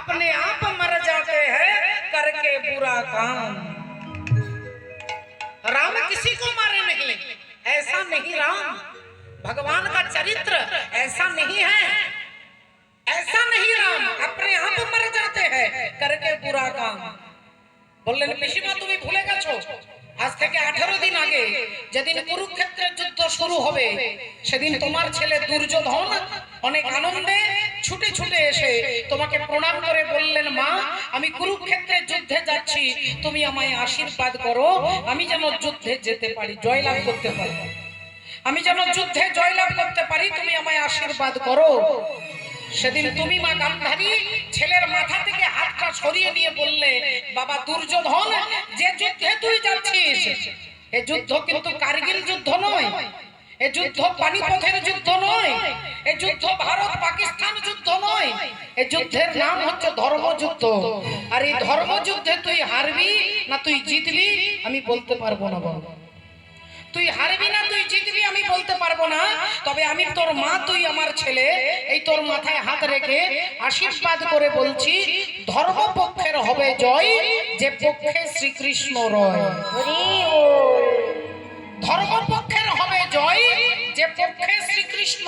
अपने आप मर जाते हैं करके बुरा काम। राम किसी को मारे नहीं, ऐसा नहीं राम। भगवान का चरित्र ऐसा नहीं है, ऐसा नहीं राम। अपने आप मर जाते हैं करके बुरा काम। বললেন পিসিমা তুমি ভুলে গেছো, আজ থেকে 18 দিন আগে যেদিন কুরুক্ষেত্রের যুদ্ধ শুরু হবে সেদিন তোমার ছেলে দুর্যোধন অনেক আনন্দে ছুটে ছুটে এসে তোমাকে প্রণাম করে বললেন, মা আমি কুরুক্ষেত্রের যুদ্ধে যাচ্ছি, তুমি আমায় আশীর্বাদ করো, আমি যেন যুদ্ধে যেতে পারি, জয়লাভ করতে পারি, আমি যেন যুদ্ধে জয়লাভ করতে পারি, তুমি আমায় আশীর্বাদ করো। সেদিন তুমি মা গান্ধারী ছেলের মাথা থেকে হাতটা সরিয়ে নিয়ে বললে, বাবা দুর্যোধন, যে যুদ্ধে তুই যাচ্ছিস এই যুদ্ধ কিন্তু কারগিল যুদ্ধ নয়, এই যুদ্ধ পানিপথের যুদ্ধ নয়, এই যুদ্ধ ভারত পাকিস্তান যুদ্ধ নয়, এই যুদ্ধের নাম হচ্ছে ধর্মযুদ্ধ। আর এই ধর্মযুদ্ধে তুই হারবি না তুই জিতবি আমি বলতে পারবো না বাবা, তুই হারবি না তুই জিতবি আমি বলতে পারবো না, তবে আমি তোর মা, তুই আমার ছেলে, এই তোর মাথায় হাত রেখে আশীর্বাদ করে বলছি, ধর্মপক্ষের হবে জয়, যে পক্ষে শ্রীকৃষ্ণ রয়। ধর্মপক্ষের হবে জয়, যে পক্ষে শ্রীকৃষ্ণ